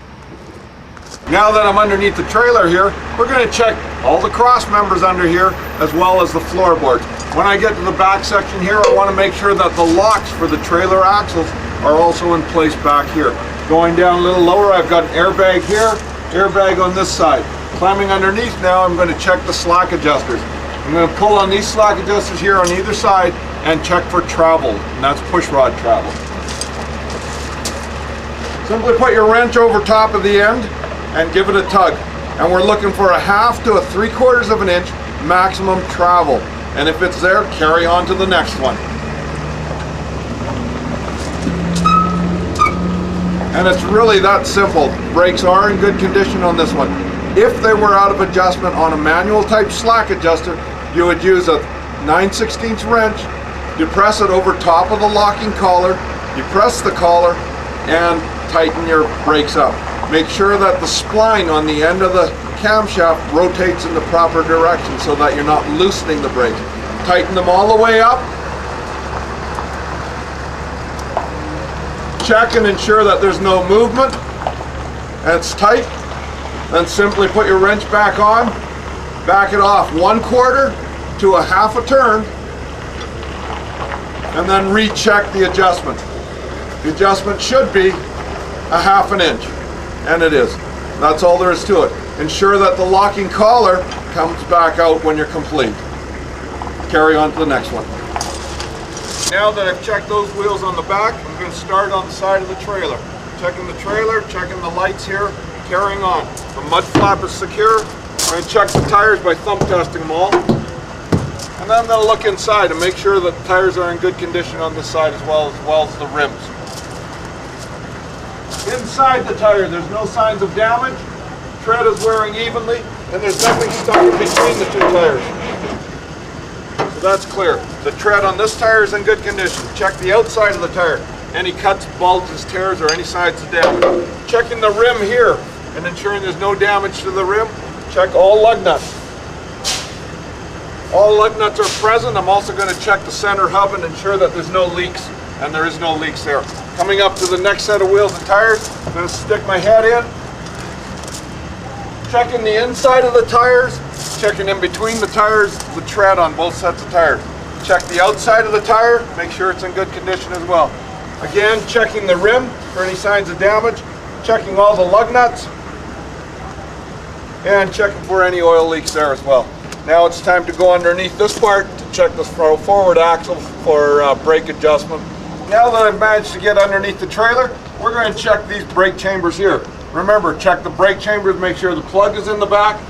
Now that I'm underneath the trailer here, we're going to check all the cross members under here as well as the floorboards. When I get to the back section here, I want to make sure that the locks for the trailer axles are also in place back here. Going down a little lower, I've got an airbag here, airbag on this side. Climbing underneath now, I'm going to check the slack adjusters. I'm going to pull on these slack adjusters here on either side and check for travel, and that's push rod travel. Simply put your wrench over top of the end and give it a tug. And we're looking for a 1/2 to 3/4 of an inch maximum travel. And if it's there, carry on to the next one. And it's really that simple. Brakes are in good condition on this one. If they were out of adjustment on a manual type slack adjuster, you would use a 9/16 wrench, you press it over top of the locking collar, you press the collar, and tighten your brakes up. Make sure that the spline on the end of the camshaft rotates in the proper direction so that you're not loosening the brakes. Tighten them all the way up. Check and ensure that there's no movement and it's tight. Then simply put your wrench back on, back it off 1/4 to a 1/2 turn, and then recheck the adjustment. The adjustment should be a 1/2 inch. And it is. That's all there is to it. Ensure that the locking collar comes back out when you're complete. Carry on to the next one. Now that I've checked those wheels on the back, I'm going to start on the side of the trailer. Checking the trailer, checking the lights here, carrying on. The mud flap is secure. I'm going to check the tires by thumb testing them all. And then I'm going to look inside and make sure that the tires are in good condition on this side as well as the rims. Inside the tire, there's no signs of damage, tread is wearing evenly, and there's nothing stuck in between the two tires. So that's clear. The tread on this tire is in good condition. Check the outside of the tire. any cuts, bulges, tears, or any signs of damage. Checking the rim here and ensuring there's no damage to the rim. Check all lug nuts. All lug nuts are present. I'm also going to check the center hub and ensure that there's no leaks, and there is no leaks there. Coming up to the next set of wheels and tires, I'm going to stick my head in. Checking the inside of the tires, checking in between the tires, the tread on both sets of tires. Check the outside of the tire, make sure it's in good condition as well. Again, checking the rim for any signs of damage, checking all the lug nuts, and checking for any oil leaks there as well. Now it's time to go underneath this part to check the forward axle for brake adjustment. Now that I've managed to get underneath the trailer, we're going to check these brake chambers here. Remember, check the brake chambers, make sure the plug is in the back,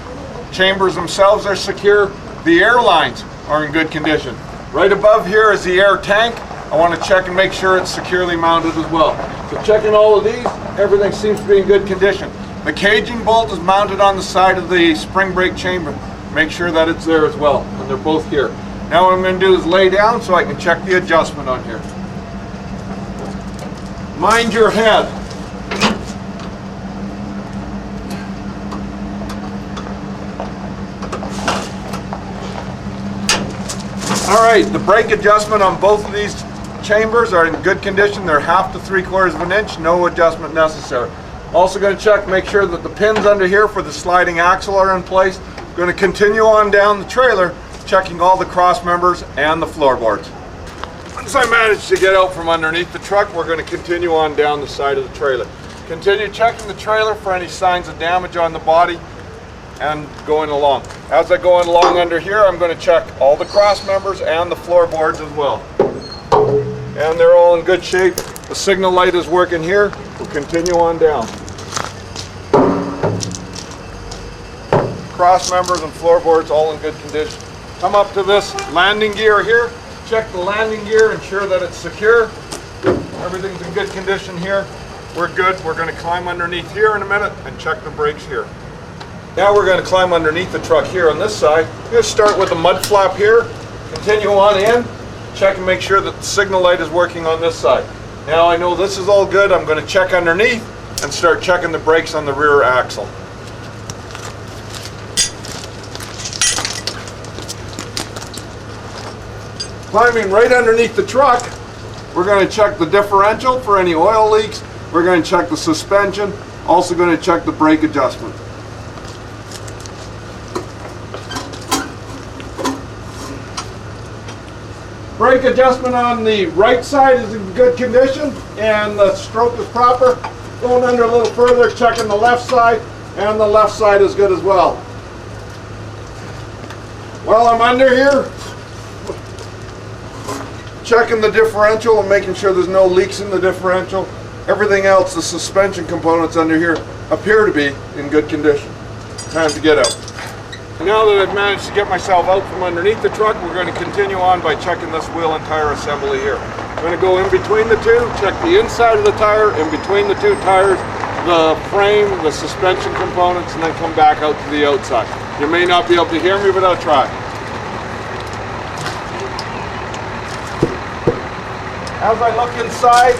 chambers themselves are secure, the air lines are in good condition. Right above here is the air tank. I want to check and make sure it's securely mounted as well. So checking all of these, everything seems to be in good condition. The caging bolt is mounted on the side of the spring brake chamber. Make sure that it's there as well, and they're both here. Now what I'm going to do is lay down so I can check the adjustment on here. Mind your head. All right, the brake adjustment on both of these chambers are in good condition. They're 1/2 to 3/4 of an inch, no adjustment necessary. Also going to check, make sure that the pins under here for the sliding axle are in place. Going to continue on down the trailer, checking all the cross members and the floorboards. Once I manage to get out from underneath the truck, we're going to continue on down the side of the trailer. Continue checking the trailer for any signs of damage on the body and going along. As I go along under here, I'm going to check all the cross members and the floorboards as well. And they're all in good shape. The signal light is working here. We'll continue on down. Cross members and floorboards all in good condition. Come up to this landing gear here. Check the landing gear, ensure that it's secure. Everything's in good condition here. We're good. We're going to climb underneath here in a minute and check the brakes here. Now we're going to climb underneath the truck here on this side. We're going to start with the mud flap here. Continue on in. Check and make sure that the signal light is working on this side. Now I know this is all good. I'm going to check underneath and start checking the brakes on the rear axle. Climbing right underneath the truck, we're going to check the differential for any oil leaks. We're going to check the suspension. Also going to check the brake adjustment. Brake adjustment on the right side is in good condition and the stroke is proper. Going under a little further, checking the left side, and the left side is good as well. While I'm under here, checking the differential and making sure there's no leaks in the differential. Everything else, the suspension components under here, appear to be in good condition. Time to get out. Now that I've managed to get myself out from underneath the truck, we're going to continue on by checking this wheel and tire assembly here. I'm going to go in between the two, check the inside of the tire, in between the two tires, the frame, the suspension components, and then come back out to the outside. You may not be able to hear me, but I'll try. As I look inside,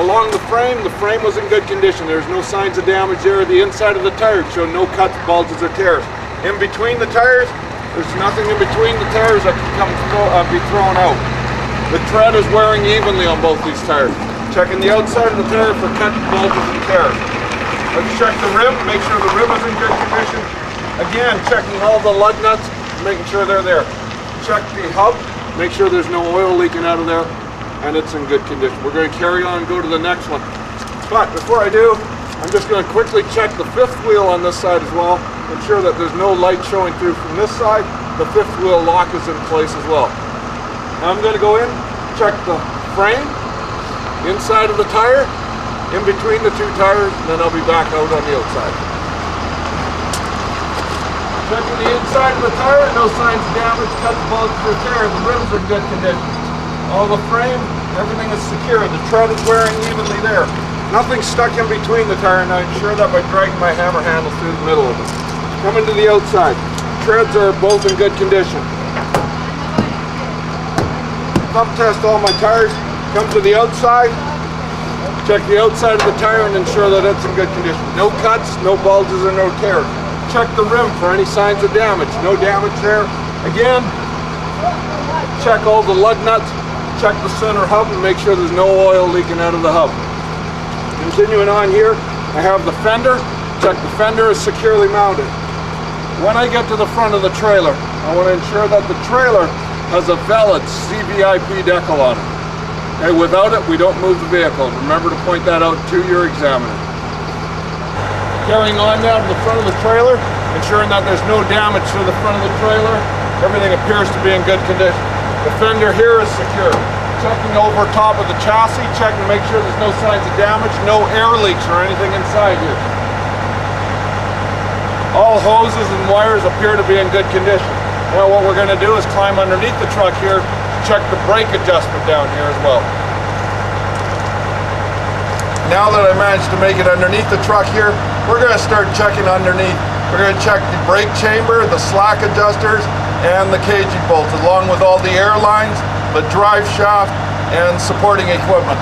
along the frame was in good condition. There's no signs of damage there. The inside of the tire showed no cuts, bulges, or tears. In between the tires, there's nothing in between the tires that can be thrown out. The tread is wearing evenly on both these tires. Checking the outside of the tire for cuts, bulges, and tears. Let's check the rim, make sure the rim is in good condition. Again, checking all the lug nuts, making sure they're there. Check the hub, make sure there's no oil leaking out of there, and it's in good condition. We're going to carry on and go to the next one. But before I do, I'm just going to quickly check the fifth wheel on this side as well. Ensure that there's no light showing through from this side. The fifth wheel lock is in place as well. Now I'm going to go in, check the frame, inside of the tire, in between the two tires, and then I'll be back out on the outside. Checking the inside of the tire, no signs of damage, cuts, bulges, or tear. The rims are in good condition. All the frame, everything is secure. The tread is wearing evenly there. Nothing stuck in between the tire, and I ensure that by dragging my hammer handle through the middle of it. Coming to the outside. Treads are both in good condition. Thumb test all my tires. Come to the outside. Check the outside of the tire and ensure that it's in good condition. No cuts, no bulges, or no tears. Check the rim for any signs of damage. No damage there. Again, check all the lug nuts. Check the center hub and make sure there's no oil leaking out of the hub. Continuing on here, I have the fender. Check the fender is securely mounted. When I get to the front of the trailer, I want to ensure that the trailer has a valid CVIP decal on it. Okay, without it, we don't move the vehicle. Remember to point that out to your examiner. Carrying on now to the front of the trailer, ensuring that there's no damage to the front of the trailer. Everything appears to be in good condition. The fender here is secure. Checking over top of the chassis, checking to make sure there's no signs of damage, no air leaks or anything inside here. All hoses and wires appear to be in good condition. Now what we're going to do is climb underneath the truck here, check the brake adjustment down here as well. Now that I managed to make it underneath the truck here, we're going to start checking underneath. We're going to check the brake chamber, the slack adjusters, and the caging bolts, along with all the air lines, the drive shaft, and supporting equipment.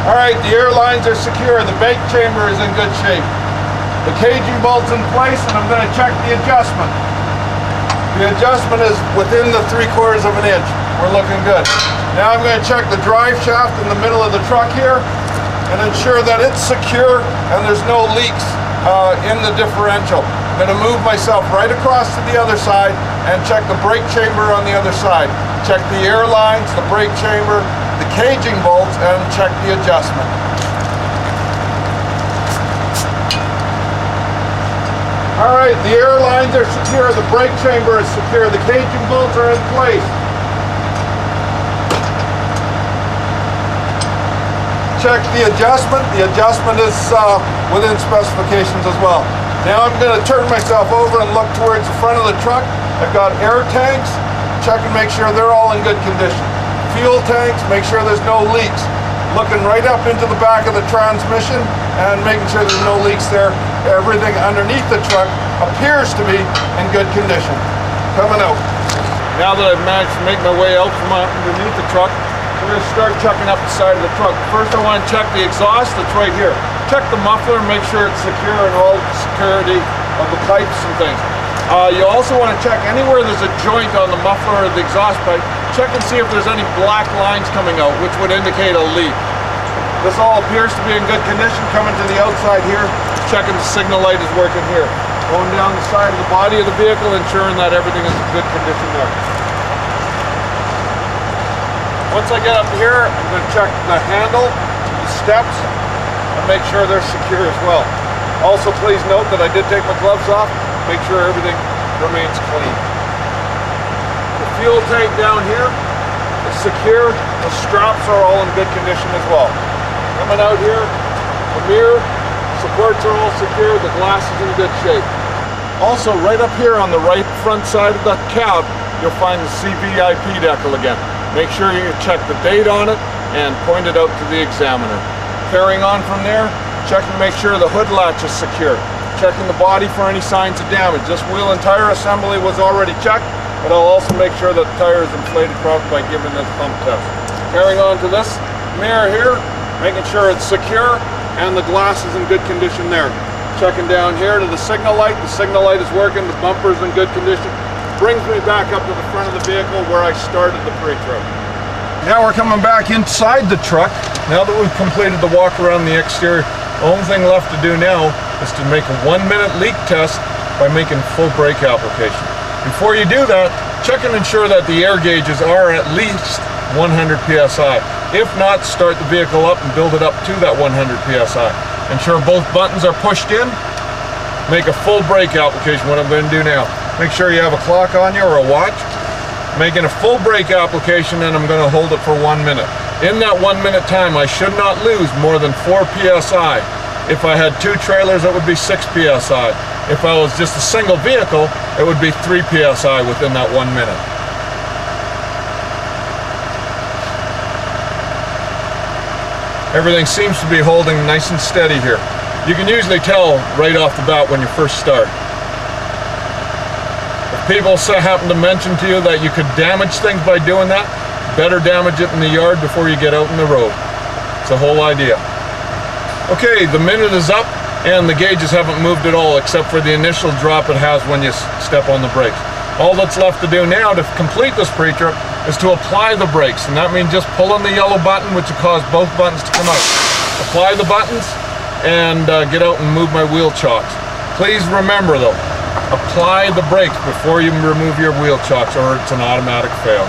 Alright, the air lines are secure, the brake chamber is in good shape. The caging bolt's in place, and I'm going to check the adjustment. The adjustment is within the 3/4 of an inch. We're looking good. Now I'm going to check the drive shaft in the middle of the truck here and ensure that it's secure and there's no leaks in the differential. I'm going to move myself right across to the other side and check the brake chamber on the other side. Check the air lines, the brake chamber, the caging bolts, and check the adjustment. Alright, the air lines are secure, the brake chamber is secure, the caging bolts are in place. Check the adjustment is within specifications as well. Now I'm going to turn myself over and look towards the front of the truck. I've got air tanks, check and make sure they're all in good condition. Fuel tanks, make sure there's no leaks. Looking right up into the back of the transmission and making sure there's no leaks there. Everything underneath the truck appears to be in good condition. Coming out. Now that I've managed to make my way out from underneath the truck, we're going to start checking up the side of the truck. First I want to check the exhaust, that's right here. Check the muffler and make sure it's secure and all the security of the pipes and things. You also want to check anywhere there's a joint on the muffler or the exhaust pipe, check and see if there's any black lines coming out, which would indicate a leak. This all appears to be in good condition. Coming to the outside here, checking the signal light is working here. Going down the side of the body of the vehicle, ensuring that everything is in good condition there. Once I get up here, I'm going to check the handle, the steps, and make sure they're secure as well. Also, please note that I did take my gloves off. Make sure everything remains clean. The fuel tank down here is secure. The straps are all in good condition as well. Coming out here, the mirror supports are all secure. The glass is in good shape. Also, right up here on the right front side of the cab, you'll find the CVIP decal again. Make sure you check the date on it and point it out to the examiner. Carrying on from there, check and make sure the hood latch is secure. Checking the body for any signs of damage. This wheel and tire assembly was already checked, but I'll also make sure that the tire is inflated properly by giving this pump test. Carrying on to this mirror here, making sure it's secure and the glass is in good condition there. Checking down here to the signal light is working, the bumper is in good condition. Brings me back up to the front of the vehicle where I started the PreTrip. Now we're coming back inside the truck. Now that we've completed the walk around the exterior, the only thing left to do now is to make a 1-minute leak test by making full brake application. Before you do that, check and ensure that the air gauges are at least 100 psi. If not, start the vehicle up and build it up to that 100 psi. Ensure both buttons are pushed in. Make a full brake application, what I'm going to do now. Make sure you have a clock on you or a watch. Making a full brake application, and I'm going to hold it for 1 minute. In that 1 minute time, I should not lose more than 4 psi. If I had 2 trailers, it would be 6 psi. If I was just a single vehicle, it would be 3 psi within that 1 minute. Everything seems to be holding nice and steady here. You can usually tell right off the bat when you first start. If people happen to mention to you that you could damage things by doing that, better damage it in the yard before you get out in the road. the whole idea. Okay, the minute is up and the gauges haven't moved at all except for the initial drop it has when you step on the brakes. All that's left to do now to complete this pre-trip is to apply the brakes, and that means just pulling the yellow button, which will cause both buttons to come out. Apply the buttons and get out and move my wheel chocks. Please remember though, apply the brakes before you remove your wheel chocks or it's an automatic fail.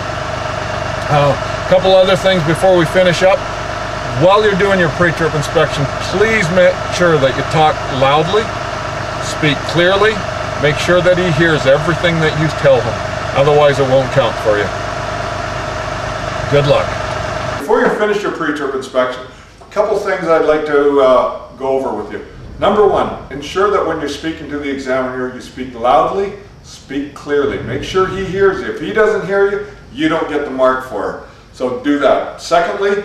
A couple other things before we finish up. While you're doing your pre-trip inspection, please make sure that you talk loudly, speak clearly, make sure that he hears everything that you tell him. Otherwise it won't count for you. Good luck. Before you finish your pre-trip inspection, a couple things I'd like to go over with you. Number one, ensure that when you're speaking to the examiner, you speak loudly, speak clearly. Make sure he hears you. If he doesn't hear you, you don't get the mark for it. So do that. Secondly,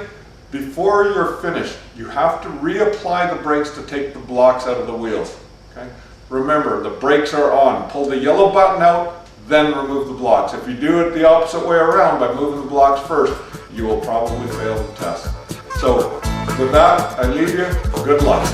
before you're finished, you have to reapply the brakes to take the blocks out of the wheels. Okay? Remember, the brakes are on. Pull the yellow button out, then remove the blocks. If you do it the opposite way around by moving the blocks first, you will probably fail the test. So with that, I leave you. Good luck.